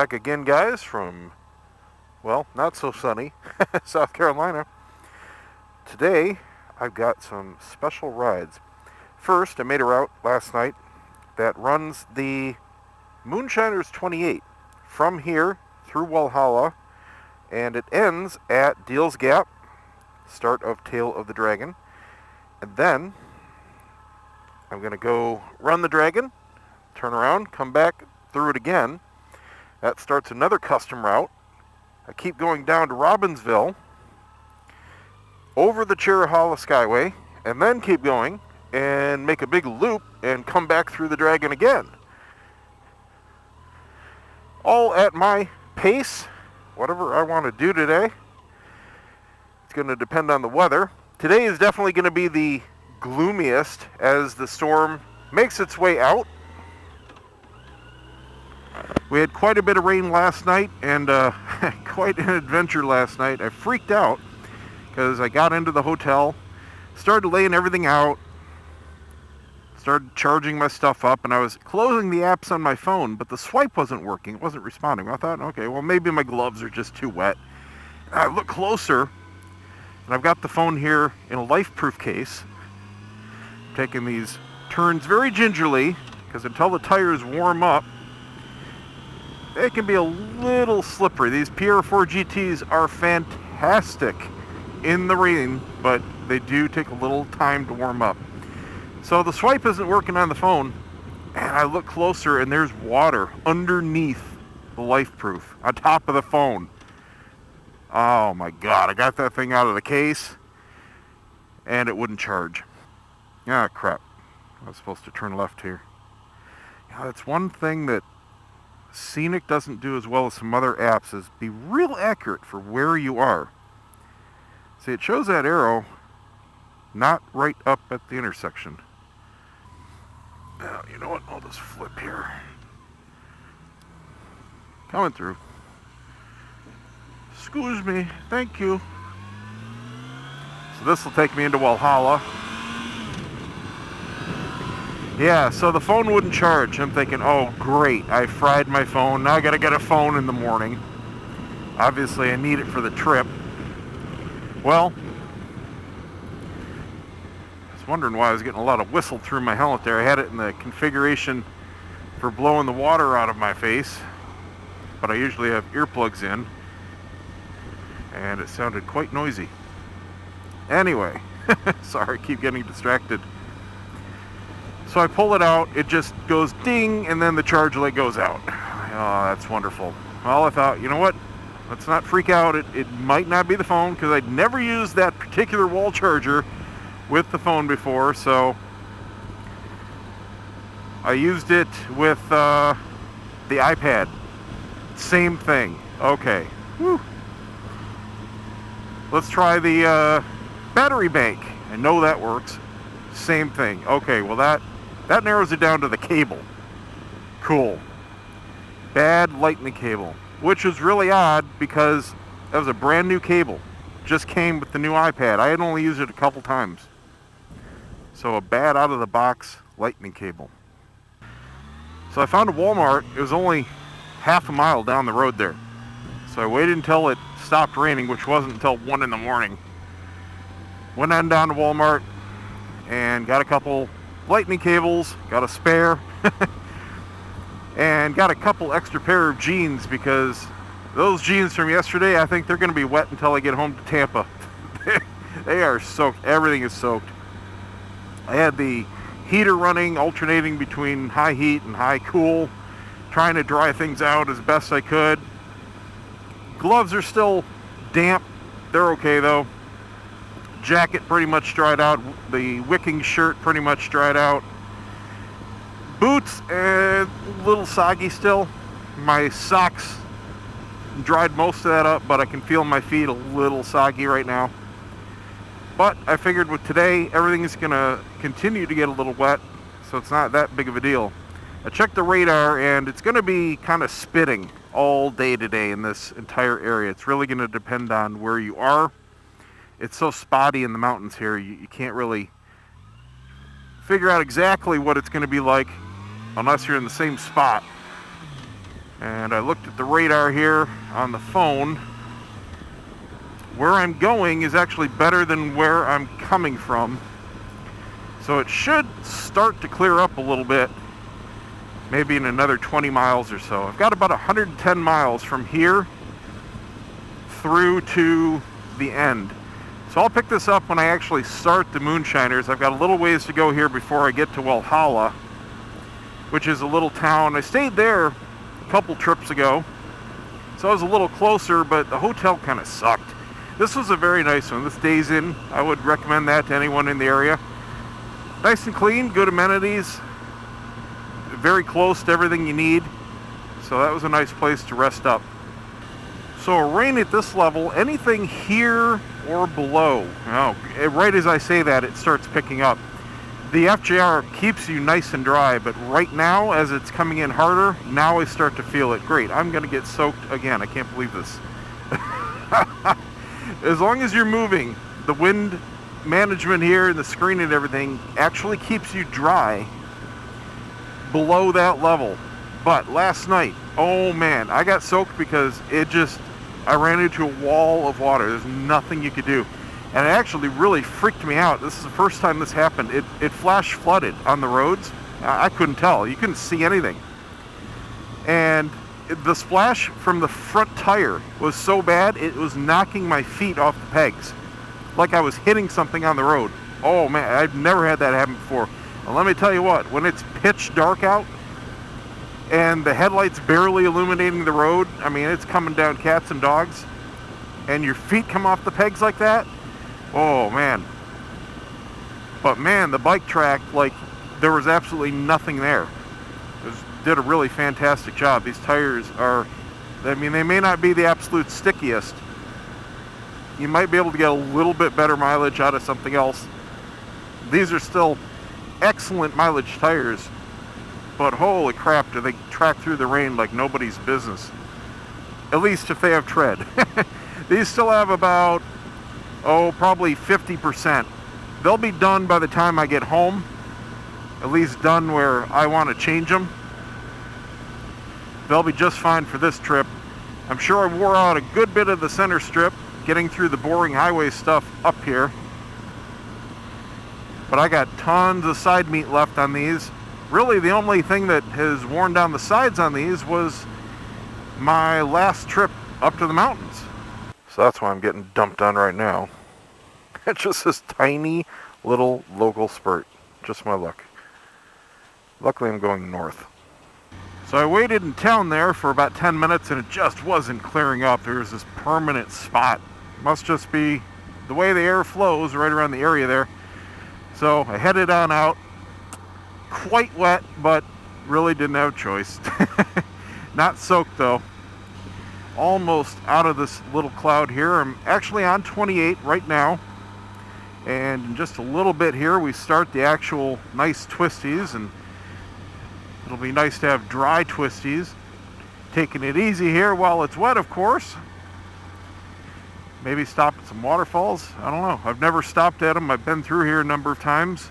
back again, guys, from, well, not so sunny South Carolina. Today, I've got some special rides. First, I made a route last night that runs the Moonshiners 28 from here through Walhalla, and it ends at Deals Gap, start of Tail of the Dragon. And then I'm going to go run the Dragon, turn around, come back through it again. That starts another custom route. I keep going down to Robbinsville, over the Chirrahalla Skyway, and then keep going and make a big loop and come back through the Dragon again. All at my pace, whatever I want to do today. It's going to depend on the weather. Today is definitely going to be the gloomiest as the storm makes its way out. We had quite a bit of rain last night and quite an adventure last night. I freaked out because I got into the hotel, started laying everything out, started charging my stuff up, and I was closing the apps on my phone, but the swipe wasn't working. It wasn't responding. I thought, okay, well, maybe my gloves are just too wet. And I look closer, and I've got the phone here in a life-proof case. I'm taking these turns very gingerly, because until the tires warm up, they can be a little slippery. These PR4 GTs are fantastic in the rain, but they do take a little time to warm up. So the swipe isn't working on the phone, and I look closer, and there's water underneath the life-proof, on top of the phone. Oh my God, I got that thing out of the case, and it wouldn't charge. Ah, crap. I was supposed to turn left here. Yeah, that's one thing that Scenic doesn't do as well as some other apps, is be real accurate for where you are. See, it shows that arrow not right up at the intersection. Now, you know what? I'll just flip here. Coming through. Excuse me. Thank you. So this will take me into Walhalla. Yeah, so the phone wouldn't charge. I'm thinking, oh great, I fried my phone. Now I gotta get a phone in the morning. Obviously I need it for the trip. Well, I was wondering why I was getting a lot of whistle through my helmet there. I had it in the configuration for blowing the water out of my face, but I usually have earplugs in, and it sounded quite noisy. Anyway, sorry, I keep getting distracted. So I pull it out, it just goes ding, and then the charge light goes out. Oh, that's wonderful. Well, I thought, you know what? Let's not freak out. It might not be the phone, because I'd never used that particular wall charger with the phone before, so I used it with the iPad. Same thing. Okay. Whew. Let's try the battery bank. I know that works. Same thing. Okay, well that narrows it down to the cable. Cool. Bad lightning cable, which is really odd because that was a brand new cable. Just came with the new iPad. I had only used it a couple times. So a bad out of the box lightning cable. So I found a Walmart. It was only half a mile down the road there. So I waited until it stopped raining, which wasn't until 1 in the morning. Went on down to Walmart and got a couple lightning cables, got a spare, and got a couple extra pair of jeans, because those jeans from yesterday, I think they're going to be wet until I get home to Tampa. They are soaked. Everything is soaked. I had the heater running, alternating between high heat and high cool, trying to dry things out as best I could. Gloves are still damp. They're okay though. Jacket pretty much dried out. The wicking shirt pretty much dried out. Boots, a little soggy still. My socks dried most of that up, but I can feel my feet a little soggy right now. But I figured with today, everything is going to continue to get a little wet, so it's not that big of a deal. I checked the radar, and it's going to be kind of spitting all day today in this entire area. It's really going to depend on where you are. It's so spotty in the mountains here, you can't really figure out exactly what it's going to be like unless you're in the same spot. And I looked at the radar here on the phone. Where I'm going is actually better than where I'm coming from. So it should start to clear up a little bit, maybe in another 20 miles or so. I've got about 110 miles from here through to the end. So I'll pick this up when I actually start the Moonshiners. I've got a little ways to go here before I get to Walhalla, which is a little town. I stayed there a couple trips ago, so I was a little closer, but the hotel kind of sucked. This was a very nice one. This Days Inn, I would recommend that to anyone in the area. Nice and clean, good amenities, very close to everything you need. So that was a nice place to rest up. So rain at this level, anything here or below, right as I say that, it starts picking up. The FJR keeps you nice and dry, but right now, as it's coming in harder, now I start to feel it. Great, I'm going to get soaked again. I can't believe this. As long as you're moving, the wind management here and the screen and everything actually keeps you dry below that level. But last night, oh man, I got soaked because I ran into a wall of water. There's nothing you could do. And it actually really freaked me out. This is the first time this happened. It flash flooded on the roads. I couldn't tell. You couldn't see anything. And the splash from the front tire was so bad, it was knocking my feet off the pegs. Like I was hitting something on the road. Oh man, I've never had that happen before. And let me tell you what, when it's pitch dark out, and the headlights barely illuminating the road, I mean, it's coming down cats and dogs, and your feet come off the pegs like that, oh man. But man, the bike track, like, there was absolutely nothing there. Did a really fantastic job. These tires are, I mean, they may not be the absolute stickiest. You might be able to get a little bit better mileage out of something else. These are still excellent mileage tires. But holy crap, do they track through the rain like nobody's business. At least if they have tread. These still have about, probably 50%. They'll be done by the time I get home. At least done where I want to change them. They'll be just fine for this trip. I'm sure I wore out a good bit of the center strip, getting through the boring highway stuff up here. But I got tons of side meat left on these. Really, the only thing that has worn down the sides on these was my last trip up to the mountains. So that's why I'm getting dumped on right now. It's just this tiny little local spurt. Just my luck. Luckily, I'm going north. So I waited in town there for about 10 minutes and it just wasn't clearing up. There was this permanent spot. Must just be the way the air flows right around the area there. So I headed on out. Quite wet, but really didn't have a choice. Not soaked though. Almost out of this little cloud here. I'm actually on 28 right now. And in just a little bit here we start the actual nice twisties, and it'll be nice to have dry twisties. Taking it easy here while it's wet, of course. Maybe stop at some waterfalls. I don't know. I've never stopped at them. I've been through here a number of times.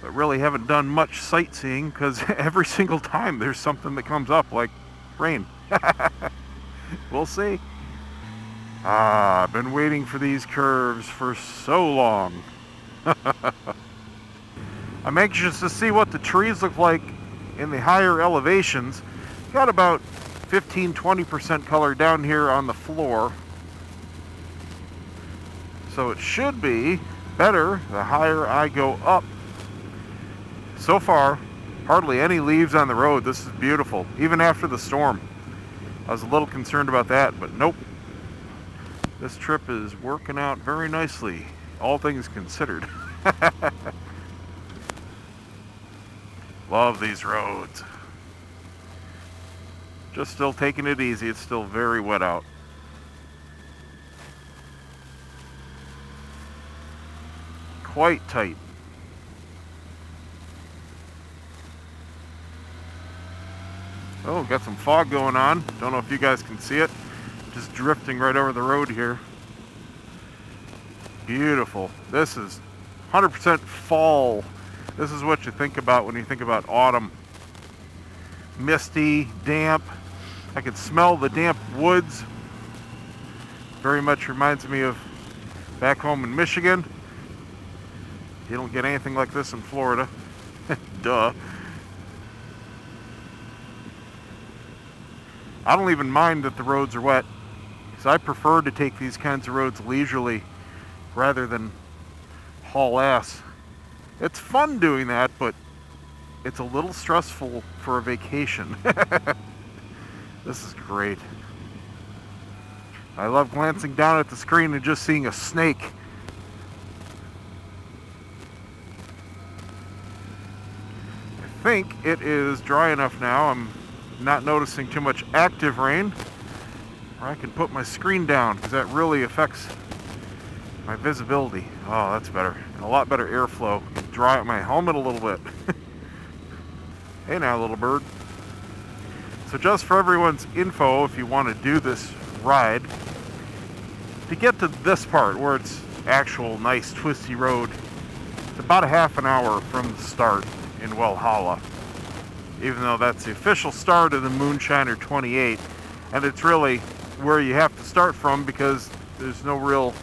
But really haven't done much sightseeing because every single time there's something that comes up like rain. We'll see. I've been waiting for these curves for so long. I'm anxious to see what the trees look like in the higher elevations. Got about 15-20% color down here on the floor. So it should be better the higher I go up. So far, hardly any leaves on the road. This is beautiful, even after the storm. I was a little concerned about that, but nope. This trip is working out very nicely, all things considered. Love these roads. Just still taking it easy. It's still very wet out. Quite tight. Oh, got some fog going on. Don't know if you guys can see it. Just drifting right over the road here. Beautiful. This is 100% fall. This is what you think about when you think about autumn. misty, damp. I can smell the damp woods. Very much reminds me of back home in Michigan. You don't get anything like this in Florida. Duh. I don't even mind that the roads are wet, because I prefer to take these kinds of roads leisurely rather than haul ass. It's fun doing that, but it's a little stressful for a vacation. This is great. I love glancing down at the screen and just seeing a snake. I think it is dry enough now. I'm not noticing too much active rain. Or I can put my screen down, because that really affects my visibility. Oh, that's better. And a lot better airflow. Dry out my helmet a little bit. Hey now, little bird. So just for everyone's info, if you want to do this ride, to get to this part where it's actual nice twisty road, it's about a half an hour from the start in Walhalla. Even though that's the official start of the Moonshiner 28, and it's really where you have to start from because there's no real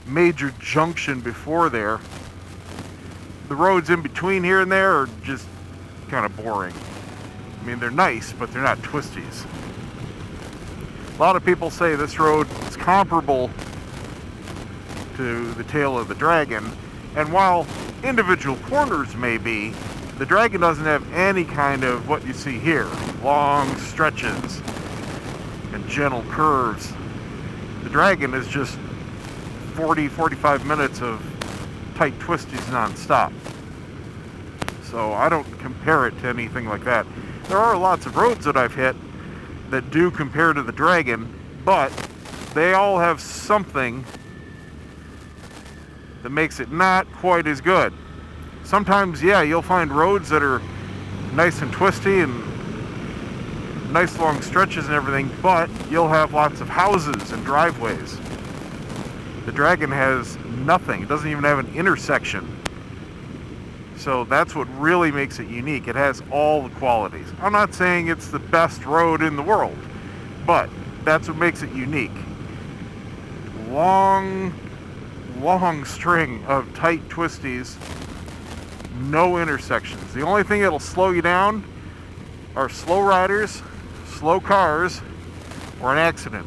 major junction before there. The roads in between here and there are just kind of boring. I mean, they're nice, but they're not twisties. A lot of people say this road is comparable to the Tail of the Dragon, and while individual corners may be, the Dragon doesn't have any kind of what you see here. Long stretches and gentle curves. The Dragon is just 40-45 minutes of tight twisties non-stop. So I don't compare it to anything like that. There are lots of roads that I've hit that do compare to the Dragon, but they all have something that makes it not quite as good. Sometimes, yeah, you'll find roads that are nice and twisty and nice long stretches and everything, but you'll have lots of houses and driveways. The Dragon has nothing. It doesn't even have an intersection. So that's what really makes it unique. It has all the qualities. I'm not saying it's the best road in the world, but that's what makes it unique. Long string of tight twisties, no intersections. The only thing that'll slow you down are slow riders, slow cars, or an accident.